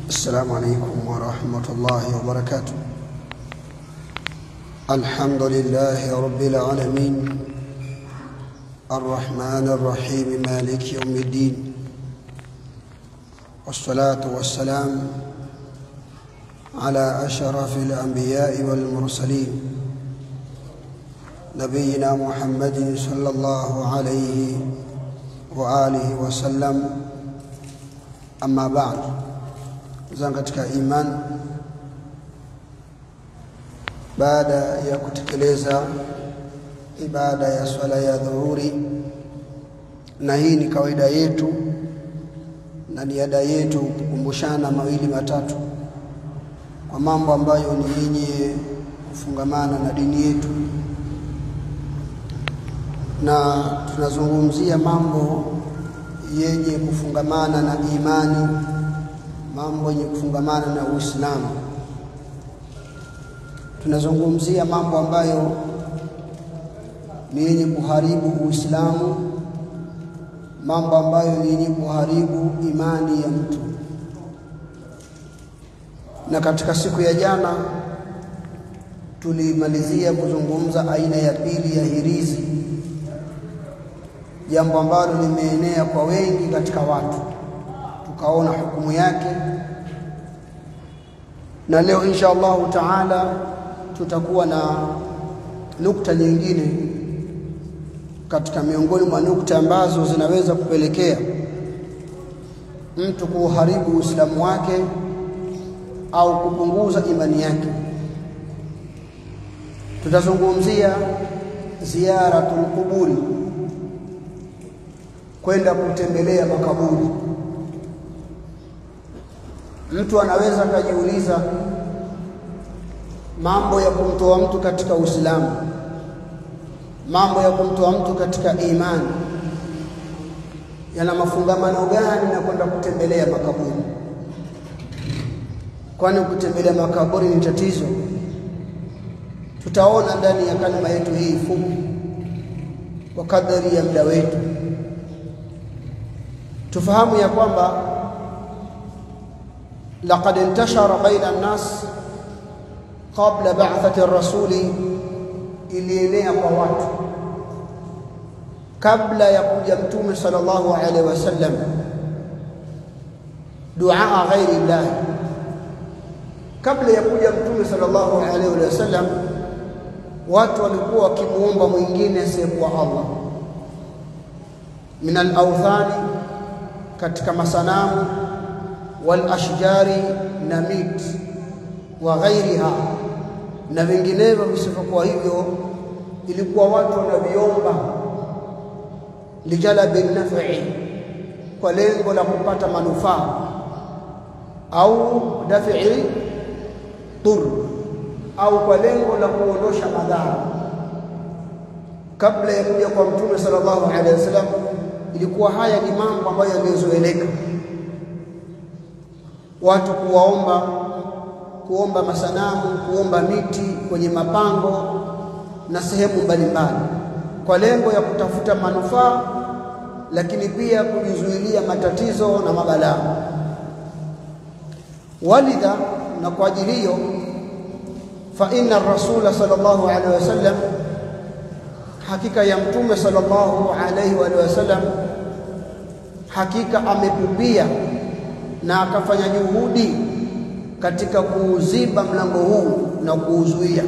السلام عليكم ورحمة الله وبركاته. الحمد لله رب العالمين الرحمن الرحيم مالك يوم الدين، والصلاة والسلام على أشرف الأنبياء والمرسلين نبينا محمد صلى الله عليه وآله وسلم. أما بعد، katika iman, baada ya kutekeleza ibada ya swala ya dhuhuri, na hii ni kawaida yetu na ni ada yetu kukumbushana mawili matatu kwa mambo ambayo ni yenye kufungamana na dini yetu, na tunazungumzia mambo yenye kufungamana na imani, mambo yenye kufungamana na Uislamu. Tunazungumzia mambo ambayo ni yenye kuharibu Uislamu, mambo ambayo ni yenye kuharibu imani ya mtu. Na katika siku ya jana tulimalizia kuzungumza aina ya pili ya hirizi, jambo ambalo limeenea kwa wengi katika watu, tukaona hukumu yake. Na leo insha Allah taala tutakuwa na nukta nyingine katika miongoni mwa nukta ambazo zinaweza kupelekea mtu kuharibu Uislamu wake au kupunguza imani yake. Tutazungumzia ziyaratul quburi, kwenda kutembelea makaburi. Mtu anaweza kujiuliza, mambo ya kumtoa mtu katika Uislamu, mambo ya kumtoa mtu katika imani yana mafungamano gani na kwenda kutembelea makaburi? Kwani kutembelea makaburi ni tatizo? Tutaona ndani ya kalima yetu hii fupi kwa kadri ya muda wetu. Tufahamu ya kwamba laqad intashara baina an-nas qabla ba'thati ar-rasuli, ilienea kwa watu kabla ya kuja mtume sallallahu alaihi wasallam, dua ghairi Allah. Kabla ya kuja mtume sallallahu alaihi wasallam, watu walikuwa wakimuomba mwingine asiyekuwa Allah, min al-awthani, katika masanamu, wal ashjari, na miti, wa ghairiha, na vinginevyo visivyokuwa hivyo. Ilikuwa watu wanaviomba lijalabi nafi, kwa lengo la kupata manufaa, au dafi'i dur, au kwa lengo la kuondosha madhara. Kabla ya kuja kwa mtume sallallahu alaihi wasallam, ilikuwa haya ni mambo ambayo yamezoeleka, watu kuomba masanamu, kuomba miti kwenye mapango na sehemu mbalimbali, kwa lengo ya kutafuta manufaa, lakini pia kujizuilia matatizo na mabalaa. Walidha, na kwa ajili hiyo, fa inna ar-rasul sallallahu alaihi wasallam, hakika ya mtume sallallahu alaihi wasallam, hakika amepupia na akafanya juhudi katika kuuziba mlango huu na kuuzuia.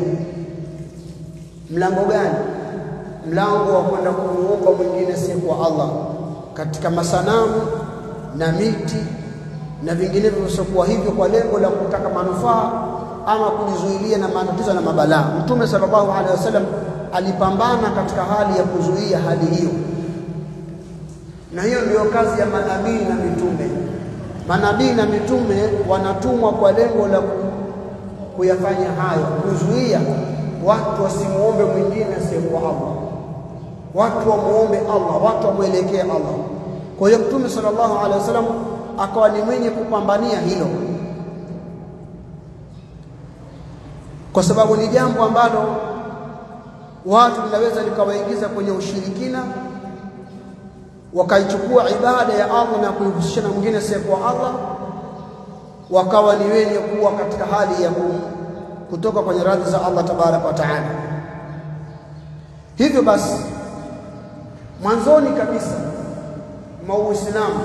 Mlango gani? Mlango wa kwenda kumuomba mwingine si kwa Allah katika masanamu na miti na vinginevyo visiokuwa hivyo, kwa lengo la kutaka manufaa ama kujizuilia na matatizo na mabalaa. Mtume sallallahu alaihi wasallam alipambana katika hali ya kuzuia hali hiyo, na hiyo ndio kazi ya manabii na mitume. Manabii na mitume wanatumwa kwa lengo la kuyafanya hayo, kuzuia watu wasimuombe mwingine asiyekuwa Allah, watu wamuombe Allah, watu wamuelekee Allah. Kwa hiyo Mtume sallallahu alaihi wasallam akawa ni mwenye kupambania hilo, kwa sababu ni jambo ambalo watu linaweza likawaingiza kwenye ushirikina, wakaichukua ibada ya Allah na kuihusisha na mwingine asiyekuwa Allah, wakawa ni wenye kuwa katika hali ya kutoka kwenye radhi za Allah tabaraka wa taala. Hivyo basi mwanzoni kabisa mwa Uislamu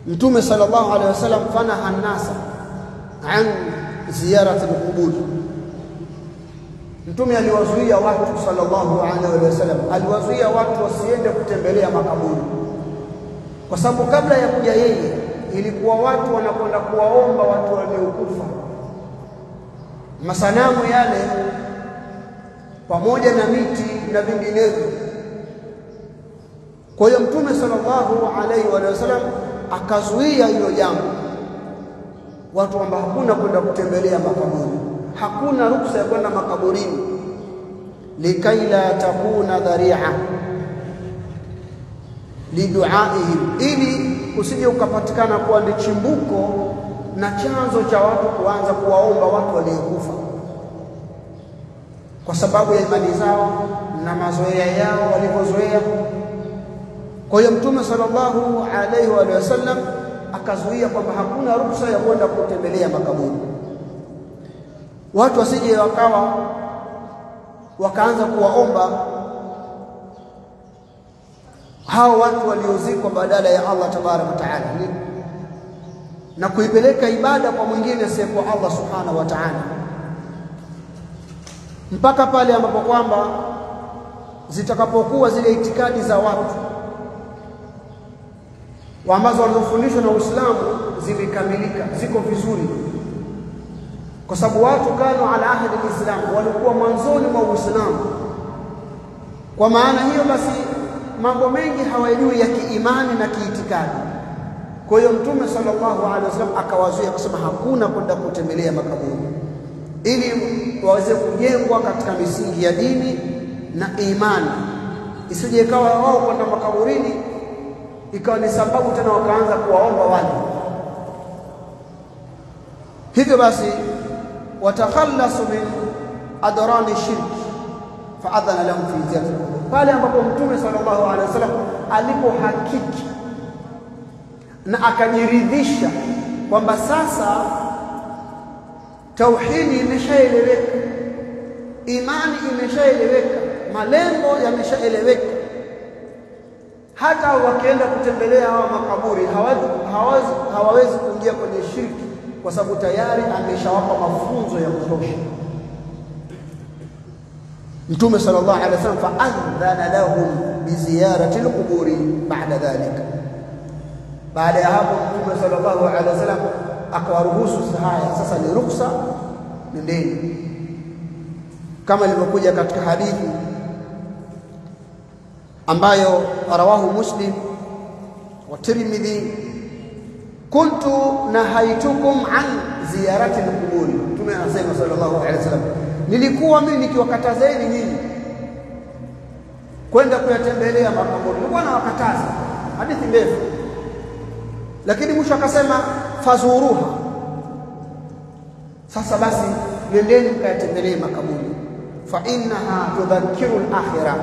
Mtume sallallahu alaihi wasallam fanaha an-nasa an ziyarati al-qubur. Mtume aliwazuia watu sallallahu alaihi wasallam, aliwazuia watu wasiende kutembelea makaburi, kwa sababu kabla ya kuja yeye ilikuwa watu wanakwenda kuwaomba watu waliokufa, masanamu yale pamoja na miti na vinginevyo. Kwa hiyo Mtume sallallahu alaihi wasallam akazuia hilo jambo, watu ambao hakuna kwenda kutembelea makaburi, hakuna ruksa ya kwenda makaburini, likaila takuna dhari'a liduaihim, ili usije ukapatikana kuwa ni chimbuko na chanzo cha watu kuanza kuwaomba watu waliokufa kwa sababu ya imani zao na mazoea yao walivyozoea. Kwa hiyo Mtume sallallahu alaihi wasallam akazuia kwamba hakuna ruhusa ya kwenda kutembelea makaburi. Watu wasije wakaanza kuwaomba hao watu waliozikwa badala ya Allah tabaraka wa taala, na kuipeleka ibada kwa mwingine si kwa Allah subhanahu wa taala, mpaka pale ambapo kwamba zitakapokuwa zile itikadi za watu ambazo wanafundishwa na Uislamu zimekamilika, ziko vizuri, kwa sababu watu kanu ala ahdi al-Islam, walikuwa mwanzoni mwa Uislamu. Kwa maana hiyo basi mambo mengi hawajui ya kiimani na kiitikadi. Kwa hiyo Mtume sallallahu alaihi wasallam akawazuia kusema hakuna kwenda kutembelea makaburi, ili waweze kujengwa katika misingi ya dini na imani, isije ikawa wao kwenda makaburini ikawa ni sababu tena wakaanza kuwaomba wale. Hivyo basi watakhallasu min adrani shirk faadhana lahum fi ziyarati, pale ambapo Mtume sallallahu alaihi wasallam alipohakiki na akajiridhisha kwamba sasa tauhidi imeshaeleweka, imani imeshaeleweka, malengo yameshaeleweka, hata wakienda kutembelea hawa makaburi hawawezi kuingia kwenye shirki, kwa sababu tayari ameshawapa mafunzo ya kutosha. Mtume sallallahu alaihi wasallam fa'adhana lahum bi ziyarati al-quburi ba'da dhalika. Baada ya hapo Mtume sallallahu alaihi wasallam akawaruhusu haya, sasa ni ruksa, nendeni, kama ilivyokuja katika hadithi ambayo rawahu Muslim wa Tirmidhi, kuntu nahaitukum an ziyarati al-quburi. Mtume anasema sallallahu alaihi wasallam, nilikuwa mimi nikiwakatazeni nyinyi kwenda kuyatembelea makaburi, nilikuwa nawakataza, hadithi ndefu, lakini mwisho akasema fazuruha, sasa basi nendeni mkayatembelee makaburi, fa innaha tudhakiru al-akhirah,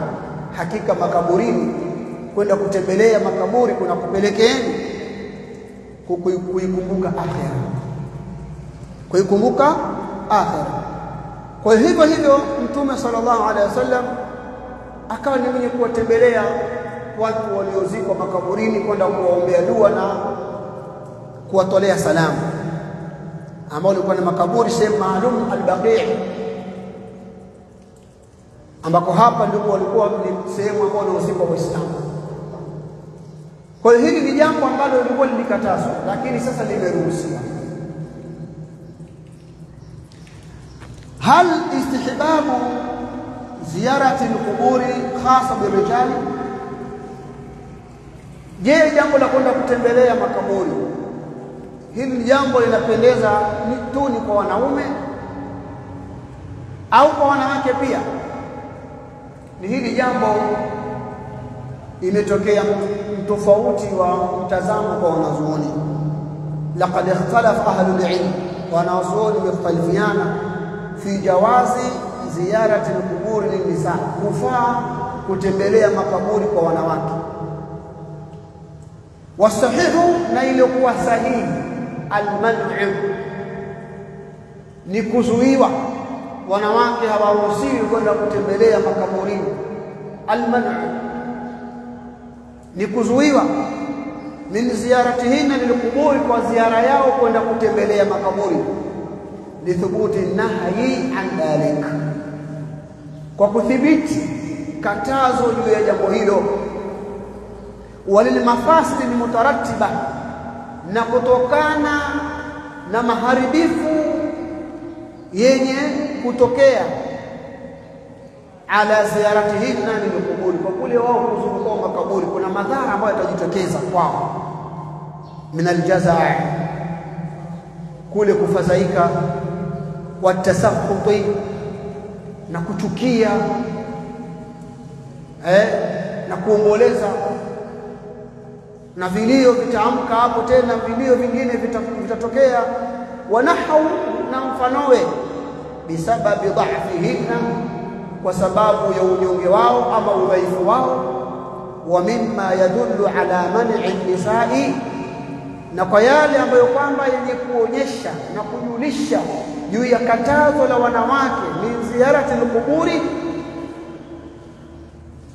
hakika makaburini kwenda kutembelea makaburi kuna kupelekeeni kuikumbuka akhira, kuikumbuka akhira. Kwa hivyo Mtume sallallahu alaihi wasallam akawa ni mwenye kuwatembelea watu waliozikwa makaburini, kwenda kuwaombea dua na kuwatolea salamu, ambao ilikuwa ni makaburi sehemu maalum al-Baqi', ambako hapa ndipo walikuwa ni sehemu ambayo walizikwa Waislamu. Kwa hiyo hili ni jambo ambalo lilikuwa lilikatazwa, lakini sasa limeruhusiwa. Hal istihbabu ziyarati al-quburi khasa birijali, je, jambo la kwenda kutembelea makaburi hili ni jambo linapendeza tu ni kwa wanaume au kwa wanawake pia? Ni hili jambo imetokea tofauti wa mtazamo kwa wanazuoni. Laqad ikhtalafa ahlul ilm, wanazuoni wamekhtalifiana fi jawazi ziyarati al-qubur lin-nisa, kufaa kutembelea makaburi kwa wanawake. Wasahihu, na iliyokuwa sahihi alman'u ni kuzuiwa, wanawake hawaruhusiwi kwenda kutembelea makaburini. Alman'u ni kuzuiwa min ziyaratihinna lilquburi, kwa ziara yao kwenda kutembelea makaburi, lithubuti nahyi an dhalik, kwa kuthibiti katazo juu ya jambo hilo, walilmafasid almutarattiba, na kutokana na maharibifu yenye kutokea ala ziyaratihinna lilquburi, kwa kule wao kuzunguka makaburi kuna madhara ambayo yatajitokeza kwao, min aljazaa, kule kufadhaika, watasakhuti, na kuchukia na kuomboleza, na vilio vitaamka hapo tena, vilio vingine vitatokea, wanahau na mfanowe, bisababi dha'fihinna, kwa sababu ya unyonge wao ama udhaifu wao, wa mimma yadullu ala man'i nisai, na kwa yale ambayo kwamba yenye kuonyesha na kujulisha juu ya katazo la wanawake min ziyarati alquburi,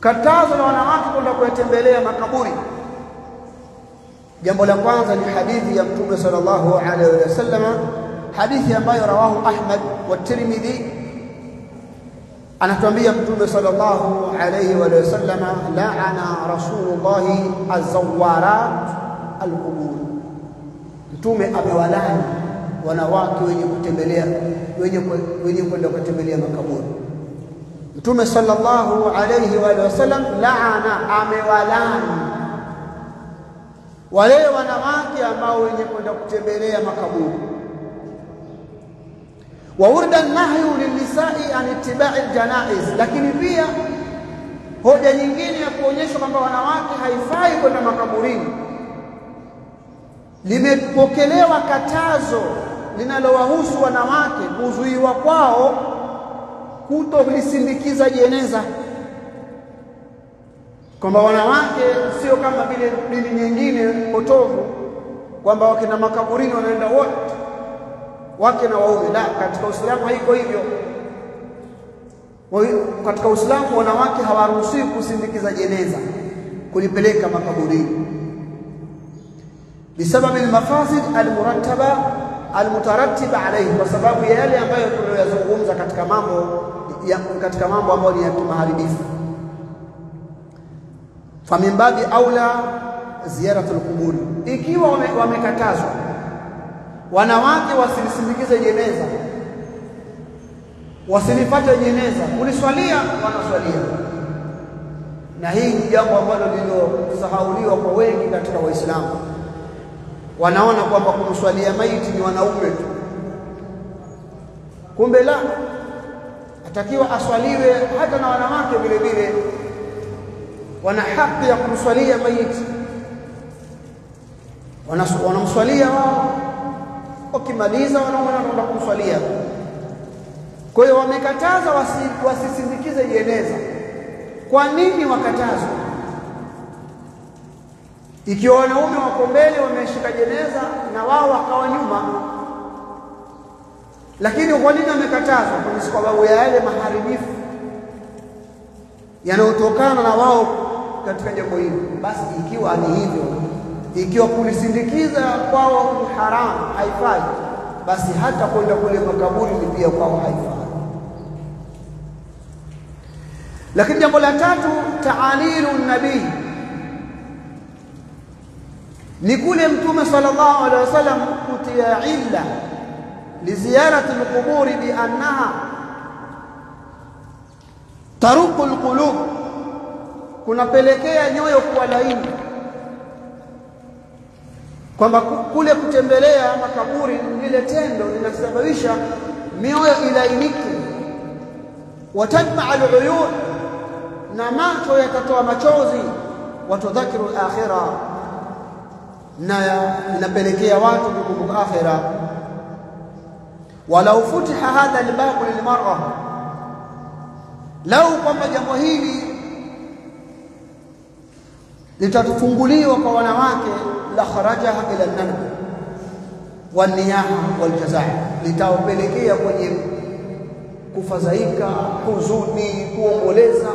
katazo la wanawake kwenda kutembelea makaburi. Jambo la kwanza ni hadithi ya Mtume sallallahu alaihi wasallam, hadithi ambayo rawahu Ahmad wa Tirmidhi. Anatuambia Mtume sallallahu alaihi wasallam, la'ana Rasulullah az-zawarat al-qubur, Mtume amewalani wanawake wenye kutembelea, wenye kwenda kutembelea makaburi. Mtume sallallahu alayhi wa sallam laana, amewalani wale wanawake ambao wenye kwenda kutembelea makaburi. Wa urda nahyu lilnisa'i an ittiba'i aljanaiz, lakini pia hoja nyingine ya kuonyesha kwamba wanawake haifai kwenda makaburini, limepokelewa katazo linalowahusu wanawake kuzuiwa kwao kutokulisindikiza jeneza, kwamba wanawake sio kama vile dini nyingine potovu kwamba wakina makaburini wanaenda wote, wake na waume. La, katika Uislamu haiko hivyo. Katika Uislamu wanawake hawaruhusiwi kusindikiza jeneza, kulipeleka makaburini, bisababi almafasid almurattaba almutarattiba alayhi, kwa sababu ya yale ambayo tunayozungumza katika mambo ambayo ni ya kimaharibifu. Famin babi aula ziyaratul quburi, ikiwa wamekatazwa wanawake wasilisindikize jeneza, wasilipate jeneza, kuliswalia wanaswalia. Na hii ni jambo ambalo lililosahauliwa kwa wengi katika Waislamu. Wanaona kwamba kumswalia maiti ni wanaume tu, kumbe la, atakiwa aswaliwe hata na wanawake vile vile, wana haki ya kumswalia maiti. Wanamswalia wao, wakimaliza wanaume wanaenda kumswalia. Kwa hiyo wamekataza wasisindikize jeneza. Kwa nini wakatazwa? Ikiwa wanaume wako mbele wameshika jeneza na wao wakawa nyuma, lakini kwa nini wamekatazwa? Kwa sababu ya yale maharibifu yanayotokana na wao katika jambo hili. Basi ikiwa ni hivyo, ikiwa kulisindikiza kwao ni haramu, haifai, basi hata kwenda kule makaburi ni pia kwao haifai. Lakini jambo la tatu, taalilu nabii, ni kule Mtume sallallahu alaihi wasallam kutia illa liziyarati alquburi bi annaha taruqu alqulub, kunapelekea nyoyo kuwa laini, kwamba kule kutembelea makaburi lile tendo linasababisha mioyo ilainike, watadma aluyun, na macho yatatoa machozi, watudhakiru alakhirah, na inapelekea watu kukumbuka akhira. Walau futiha hadha albabu lilmar'a, lau kwamba jambo hili litatufunguliwa kwa wanawake, la kharajaha ila an-nadb, waniyaha waljazaa, litawapelekea kwenye kufadhaika, huzuni, kuomboleza.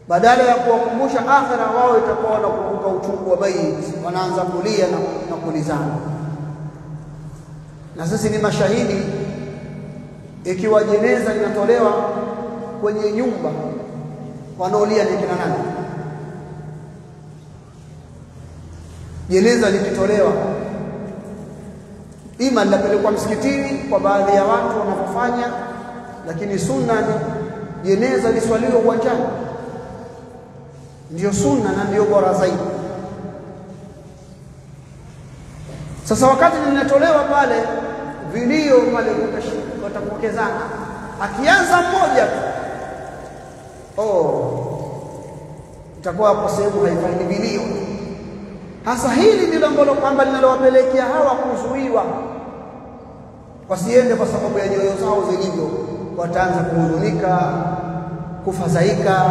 Badala ya kuwakumbusha akhira, wao itakuwa wanakumbuka uchungu wa maiti, wanaanza kulia na kulizana. Na sisi ni mashahidi, ikiwa jeneza linatolewa kwenye nyumba, wanaolia ni kina nani? Jeneza likitolewa, ima linapelekwa msikitini kwa baadhi ya watu wanapofanya, lakini sunna ni jeneza liswaliwe uwanjani. Ndio sunna na ndio bora zaidi. Sasa wakati linatolewa pale, vilio pale watapokezana. Akianza mmoja tu, itakuwa hapo sehemu haifai vilio. Hasa hili ndilo ambalo kwamba linalowapelekea hawa kuzuiwa wasiende, kwa sababu ya nyoyo zao zilivyo. Wataanza kuhuzunika, kufadhaika,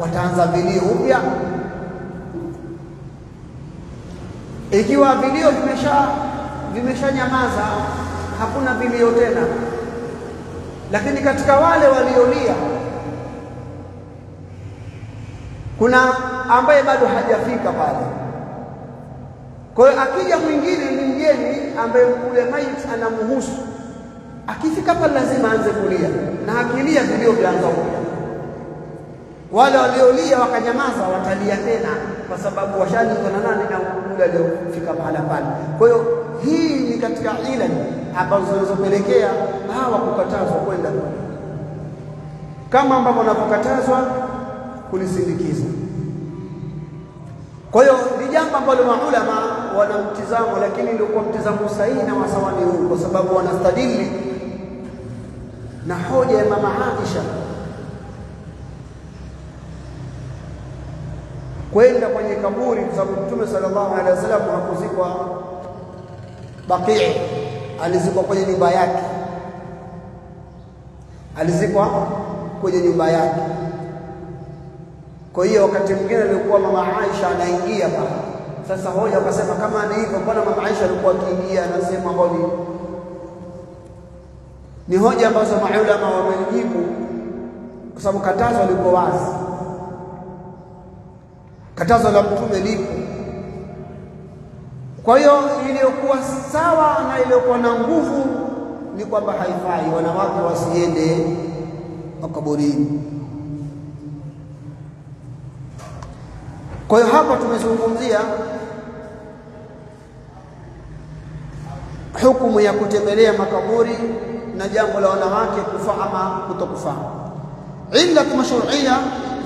wataanza vilio upya. Ikiwa vilio vimeshanyamaza, hakuna vilio tena. Lakini katika wale waliolia, kuna ambaye bado hajafika pale. Kwa hiyo akija mwingine ni mgeni ambaye ule maiti anamhusu, akifika pale lazima aanze kulia, na akilia vilio vyaanza upya. Wale waliolia wakanyamaza watalia tena, kwa sababu washalizwa na nani? Na ule aliyofika mahala pale. Kwa hiyo hii ni katika ila ambazo zinazopelekea hawa kukatazwa kwenda, kama ambavyo wanapokatazwa kulisindikiza. Kwa hiyo ni jambo ambalo maulama wanamtizamo, lakini ndio kwa mtizamo sahihi na wasawa ni huu, kwa sababu wanastadili na hoja ya mama Aisha kwenda kwenye kaburi, kwa sababu Mtume sallallahu alaihi wasallam hakuzikwa Baqi', alizikwa kwenye nyumba yake, alizikwa kwenye nyumba yake. Kwa hiyo wakati mwingine alikuwa mama Aisha anaingia pale. Sasa hoja wakasema kama ni hivyo, mbona mama Aisha alikuwa akiingia na sehemu ambayo ni hoja ambazo maulama wamejibu, kwa sababu katazo liko wazi. Katazo la Mtume lipo. Kwa hiyo iliyokuwa sawa na iliyokuwa na nguvu ni kwamba haifai wanawake wasiende makaburini. Kwa hiyo hapa tumezungumzia hukumu ya kutembelea makaburi na jambo la wanawake kufaa ama kutokufaa. Illa mashru'iyya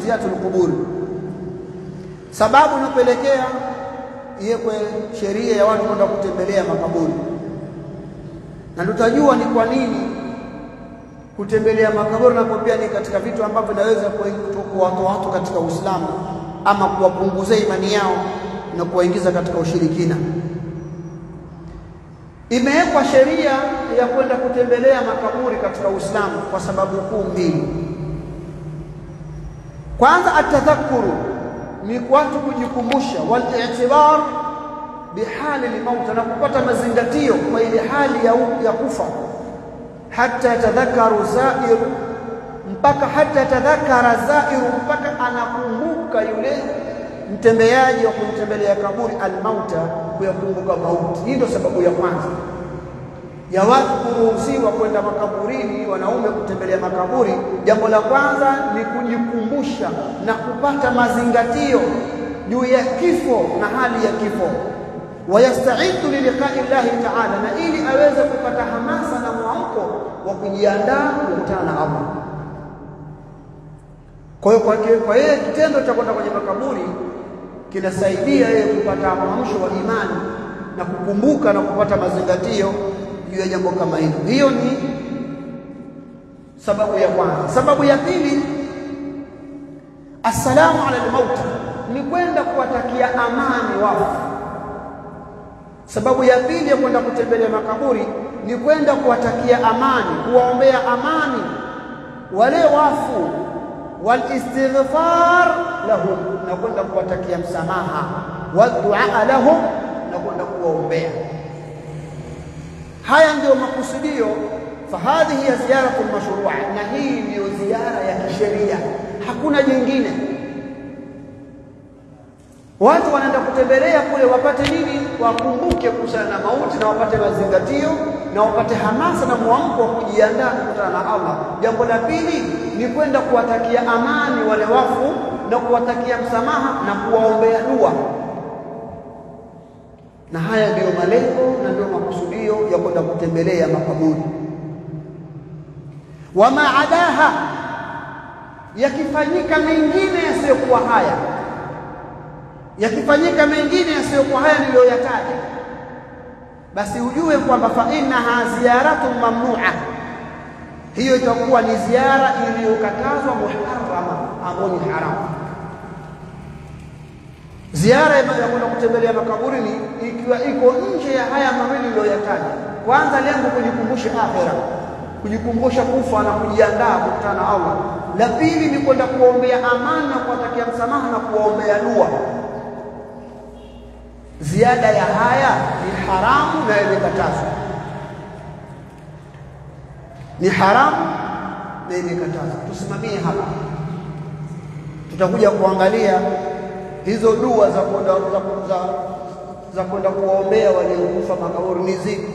ziyatul qubur, sababu inapelekea iwekwe sheria ya watu kwenda kutembelea makaburi, na tutajua ni kwa nini kutembelea makaburi, na pia ni katika vitu ambavyo vinaweza kuwatoa watu katika Uislamu ama kuwapunguzia imani yao na kuwaingiza katika ushirikina. Imewekwa sheria ya kwenda kutembelea makaburi katika Uislamu kwa sababu kuu mbili. Kwanza, atadhakuru ni watu kujikumbusha, wal i'tibar bihali al-maut, na kupata mazingatio kwa ile hali ya kufa, hata yatadhakaru zairu, mpaka hata yatadhakara zairu, mpaka anakumbuka yule mtembeaji wa kumtembelea kaburi al-mauta, kuyakumbuka mauti. Hii ndio sababu ya kwanza ya watu kuruhusiwa kwenda makaburini, wanaume kutembelea makaburi. Jambo la kwanza ni kujikumbusha na kupata mazingatio juu ya kifo na hali ya kifo, wayastaidu liliqa'i Allah ta'ala, na ili aweze kupata hamasa na mwamko wa kujiandaa kukutana na Allah. Kwa hiyo kitendo cha kwenda kwenye makaburi kinasaidia yeye kupata mwamsho wa imani na kukumbuka na kupata mazingatio juu ya jambo kama hilo. Hiyo ni sababu ya kwanza. Sababu ya pili, assalamu ala al-maut, ni kwenda kuwatakia amani wafu. Sababu ya pili ya kwenda kutembelea makaburi ni kwenda kuwatakia amani, kuwaombea amani wale wafu, wal istighfar lahum, na kwenda kuwatakia msamaha, wa du'a lahum, na kwenda kuwaombea. Haya ndio makusudio. Fahadhihi ya ziyaratu mashru'a, na hii ndio ziara ya kisheria, hakuna jingine. Watu wanaenda kutembelea kule wapate nini? Wakumbuke kuhusiana na mauti na wapate mazingatio na wapate hamasa na mwamko wa kujiandaa kukutana na Allah. Jambo la pili ni kwenda kuwatakia amani wale wafu na kuwatakia msamaha na kuwaombea dua. Na haya ndio malengo na ndio makusudio ya kwenda kutembelea makaburi. Wama adaha, yakifanyika mengine yasiyokuwa haya, yakifanyika mengine yasiyokuwa haya niliyoyataja, basi ujue kwamba fa innaha ziyaratu mamnu'a, hiyo itakuwa ni ziara iliyokatazwa, muharrama, ambayo ni haramu. Ziara ya kwenda kutembelea makaburi ni ikiwa iko nje ya haya mawili niliyoyataja. Kwanza, lengo kujikumbusha akhera, kujikumbusha kufa na kujiandaa kukutana na Allah. La pili ni kwenda kuombea amani na kuwatakia msamaha na kuwaombea dua. Ziada ya haya ni haramu na imekatazwa, ni haramu na imekatazwa. Tusimamie hapa, tutakuja kuangalia hizo dua za kwenda kuwaombea waliokufa makaburi ni zipi.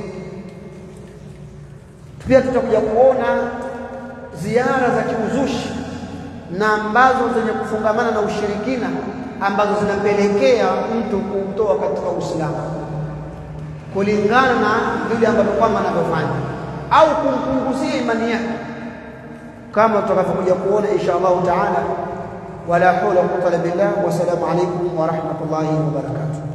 Pia tutakuja kuona ziara za kiuzushi na ambazo zenye kufungamana na ushirikina, ambazo zinapelekea mtu kumtoa katika Uislamu kulingana na vile ambavyo kwamba anavyofanya au kumpunguzia imani yake, kama tutakavyokuja kuona insha Allah taala. Wala hawla wala quwwata illa billah. Wassalamu alaykum wa rahmatullahi wa barakatuh.